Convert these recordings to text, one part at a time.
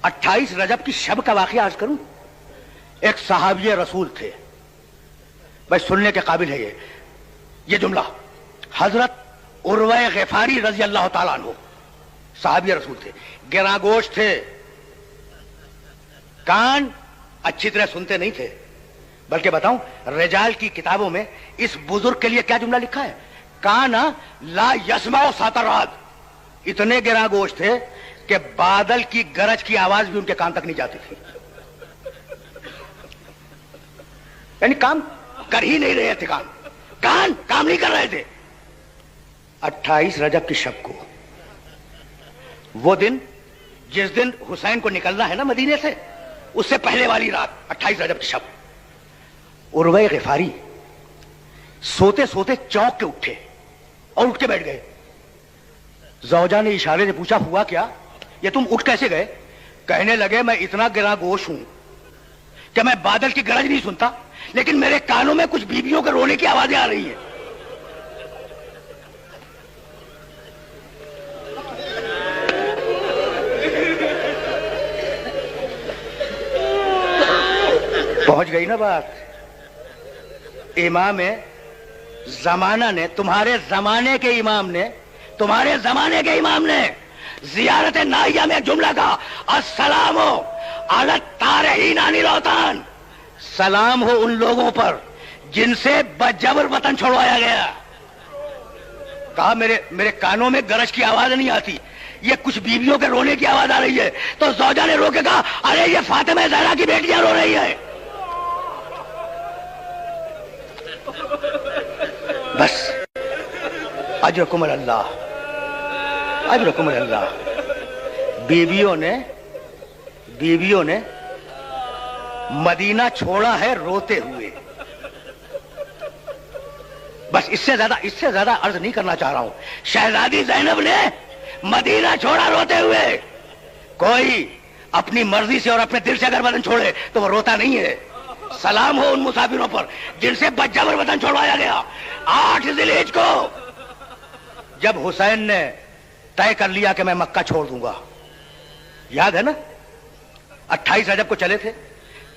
28 रजब की शब का वाकया अर्ज करूं। एक सहाबी रसूल थे, भाई सुनने के काबिल है ये जुमला। हजरत उर्वा ग़िफ़ारी रजी अल्लाह ताला अन्हु सहाबी रसूल थे, गिरागोश थे, कान अच्छी तरह सुनते नहीं थे। बल्कि बताऊं, रिजाल की किताबों में इस बुजुर्ग के लिए क्या जुमला लिखा है, काना ला यस्माउ सातरात। इतने गिरागोश थे कि बादल की गरज की आवाज भी उनके कान तक नहीं जाती थी, यानी काम कर ही नहीं रहे थे, कान काम नहीं कर रहे थे। 28 रजब की शब को, वो दिन जिस दिन हुसैन को निकलना है ना मदीने से, उससे पहले वाली रात 28 रजब की शब, उर्वा ग़िफ़ारी सोते सोते चौंक के उठे और उठ के बैठ गए। ज़ौजा ने इशारे से पूछा, हुआ क्या, ये तुम उठ कैसे गए? कहने लगे, मैं इतना गिरागोश हूं कि मैं बादल की गरज नहीं सुनता, लेकिन मेरे कानों में कुछ बीवियों के रोने की आवाजें आ रही हैं। पहुंच गई ना बात। इमाम जमाना ने, तुम्हारे जमाने के इमाम ने, तुम्हारे जमाने के इमाम ने जियारत नाहिया में जुमला का, अस्सलामो अला तारहीन अनिल औतान, सलाम हो उन लोगों पर जिनसे बजबर वतन छोड़वाया गया। कहा, मेरे कानों में गरज की आवाज नहीं आती, ये कुछ बीवियों के रोने की आवाज आ रही है। तो ज़ौजा ने रो के कहा, अरे ये फातिमा ज़हरा की बेटियां रो रही है। बस अजरकुम अल्लाह, अजरकुम अल्लाह। बीवियों ने मदीना छोड़ा है रोते हुए। बस इससे ज्यादा अर्ज नहीं करना चाह रहा हूं। शहजादी ज़ैनब ने मदीना छोड़ा रोते हुए। कोई अपनी मर्जी से और अपने दिल से अगर वतन छोड़े तो वो रोता नहीं है। सलाम हो उन मुसाफिरों पर जिनसे बजबर वतन छोड़वाया गया। 8 ज़िलहिज को जब हुसैन ने तय कर लिया कि मैं मक्का छोड़ दूंगा, याद है ना, 28 रजब को चले थे,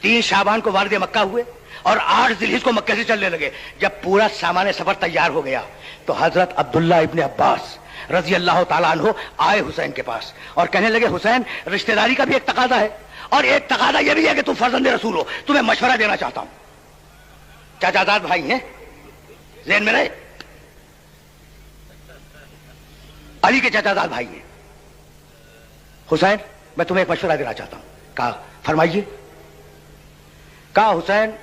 3 शाबान को वारिद मक्का हुए और 8 ज़िलहिज को मक्के से चलने लगे। जब पूरा सामान सफर तैयार हो गया तो हजरत अब्दुल्ला इब्ने अब्बास रजी अल्लाह ताला अन्हु आए हुसैन के पास और कहने लगे, हुसैन, रिश्तेदारी का भी एक तकादा है और एक तकादा यह भी है कि तुम फर्जंदे रसूल हो, तुम्हें मशवरा देना चाहता हूं। चाचाजाद भाई हैं, ज़हन में रहे, अली के चाचाजाद भाई हैं। हुसैन, मैं तुम्हें एक मशवरा देना चाहता हूं। कहा, फरमाइए। कहा, हुसैन,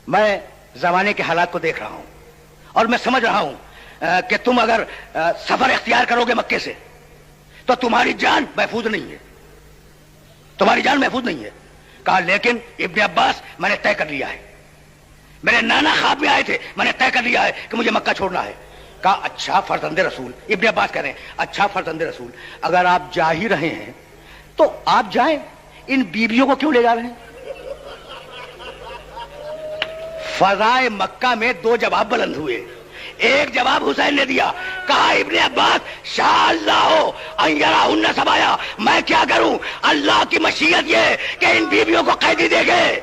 मैं जमाने के हालात को देख रहा हूं और मैं समझ रहा हूं कि तुम अगर सफर इख्तियार करोगे मक्के से तो तुम्हारी जान महफूज नहीं है, तुम्हारी जान महफूज नहीं है। कहा, लेकिन इब्ने अब्बास, मैंने तय कर लिया है, मेरे नाना ख्वाब में आए थे, मैंने तय कर लिया है कि मुझे मक्का छोड़ना है। कहा, अच्छा फर्जंदे रसूल, इब्ने अब्बास कह रहे हैं, अच्छा फर्जंदे रसूल, अगर आप जा ही रहे हैं तो आप जाएं, इन बीबियों को क्यों ले जा रहे हैं? फजाए मक्का में 2 जवाब बुलंद हुए। एक जवाब हुसैन ने दिया, कहा, इब्ने अब्बास, शाअल्लाह सबाया, मैं क्या करूं, अल्लाह की मशीयत ये कि इन बीबियों को कैदी देंगे।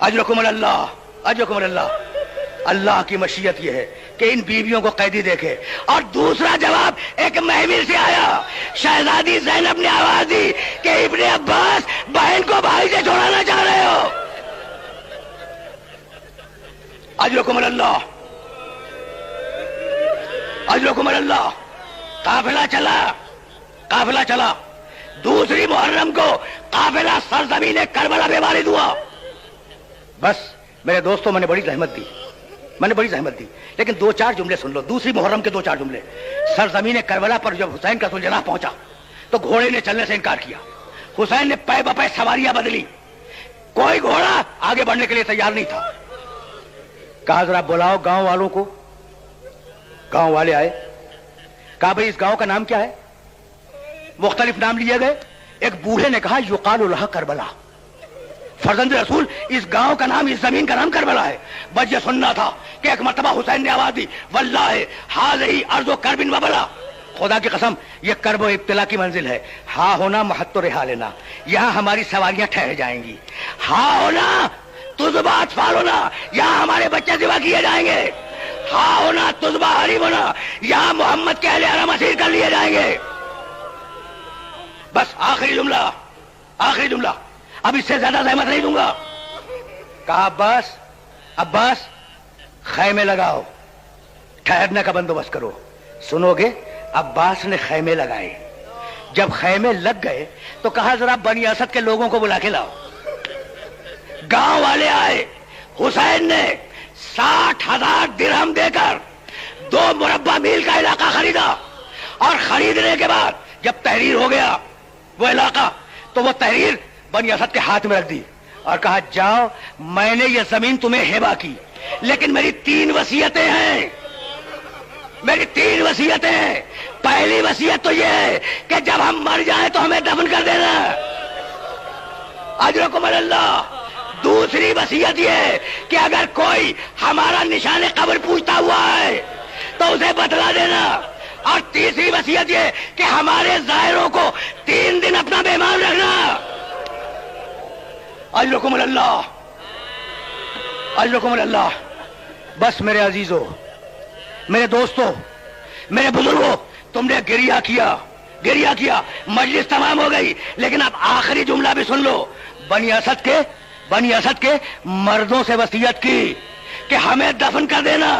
अजरकुम अल्लाह, अजरकुम अल्लाह, अल्लाह की मशीयत ये है कि इन बीवियों को कैदी देखे। और दूसरा जवाब एक महमिल से आया, शहजादी ज़ैनब ने आवाज दी कि इब्ने अब्बास, बहन को भाई से छोड़ाना चाह रहे हो। अजरकुम अल्लाह, अजरकुम अल्लाह। काफिला चला। दूसरी मुहर्रम को काफिला सरजमीन करबला में वारिद हुआ। बस मेरे दोस्तों, मैंने बड़ी जहमत दी, लेकिन 2-4 जुमले सुन लो। दूसरी मुहर्रम के 2-4 जुमले। सरजमीन करबला पर जब हुसैन का सुलझना पहुंचा तो घोड़े ने चलने से इनकार किया। हुसैन ने पै बपै सवारियां बदली, कोई घोड़ा आगे बढ़ने के लिए तैयार नहीं था। कहा, जरा बुलाओ गांव वालों को। गांव वाले आए। कहा, भाई इस गांव का नाम क्या है? मुख्तलिफ नाम लिए गए। एक बूढ़े ने कहा, युकालु लहा करबला। फर्जंद रसूल, इस गांव का नाम, इस जमीन का नाम करबला है। बस ये सुनना था कि एक मर्तबा हुसैन ने आवाज दी, वल्लाहि हाज़िही अर्ज़ु करबिन व बला, خدا کی قسم یہ کرب و ابتلا کی منزل ہے. ہاں ہونا محت و رہا لینا, یہاں ہماری سواریاں ٹھہر جائیں گی. ہاں ہونا تجبہ اطفال ہونا, یہاں ہمارے بچے ذبح کیے جائیں گے. ہاں ہونا تجبہ حریم ہونا, یہاں محمد کے اہل حرم اسیر کر لیے جائیں گے. بس آخری جملہ, آخری جملہ, اب اس سے زیادہ زحمت نہیں دوں گا. کہا عباس, عباس خیمے لگاؤ, ٹھہرنے کا بندوبست کرو. سنو گے؟ عباس نے خیمے لگائے. جب خیمے لگ گئے تو کہا ذرا بنی اسد کے لوگوں کو بلا کے لاؤ. گاؤں والے آئے. حسین نے 60,000 درہم دے کر 2 مربع میل کا علاقہ خریدا, اور خریدنے کے بعد جب تحریر ہو گیا وہ علاقہ, تو وہ تحریر بنی اسد کے ہاتھ میں رکھ دی اور کہا جاؤ, میں نے یہ زمین تمہیں ہبہ کی, لیکن میری 3 وصیتیں ہیں, میری 3 وصیتیں ہیں. پہلی وصیت تو یہ ہے کہ جب ہم مر جائیں تو ہمیں دفن کر دینا, اجرکم اللہ. دوسری وصیت یہ ہے کہ اگر کوئی ہمارا نشان قبر پوچھتا ہوا ہے تو اسے بتلا دینا. اور تیسری وصیت یہ کہ ہمارے زائروں کو 3 دن اپنا مہمان رکھنا. اجرکم اللہ, اجرکم اللہ. بس میرے عزیزو, میرے دوستو, میرے بزرگوں, تم نے گریہ کیا, گریہ کیا, مجلس تمام ہو گئی, لیکن اب آخری جملہ بھی سن لو. بنی اسد کے مردوں سے وصیت کی کہ ہمیں دفن کر دینا.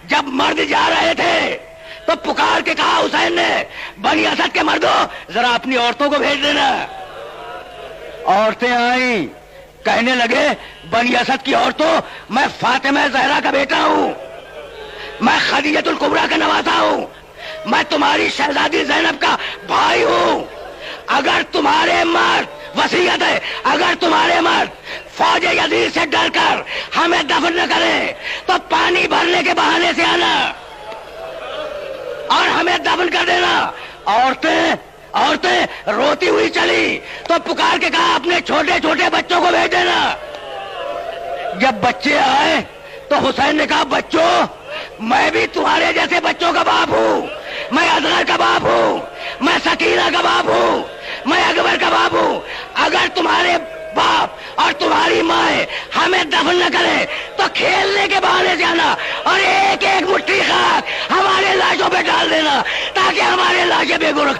جب مرد جا رہے تھے تو پکار کے کہا حسین نے, بنی اسد کے مردوں ذرا اپنی عورتوں کو بھیج دینا. عورتیں آئیں, کہنے لگے بنی اسد کی عورتوں, میں فاطمہ زہرا کا بیٹا ہوں, میں خدیجۃ الکبریٰ کا نواسا ہوں, میں تمہاری شہزادی زینب کا بھائی ہوں. اگر تمہارے مرد, وصیت ہے, اگر تمہارے مرد فوج یزید سے ڈر کر ہمیں دفن نہ کریں تو پانی بھرنے کے بہانے سے آنا اور ہمیں دفن کر دینا. عورتیں روتی ہوئی چلی تو پکار کے کہا اپنے چھوٹے چھوٹے بچوں کو بھیج دینا. جب بچے آئے تو حسین نے کہا بچوں, میں بھی تمہارے جیسے بچوں کا باپ ہوں, میں اصغر کا باپ ہوں, میں سکینہ کا باپ ہوں, میں اکبر کا باپ ہوں. اگر تمہارے باپ اور تمہاری ماں ہمیں دفن نہ کرے تو کھیلنے کے بہانے سے آنا اور ایک ایک مٹھی خاک ہمارے لاشوں پہ ڈال دینا تاکہ ہمارے لاشیں بے گناہ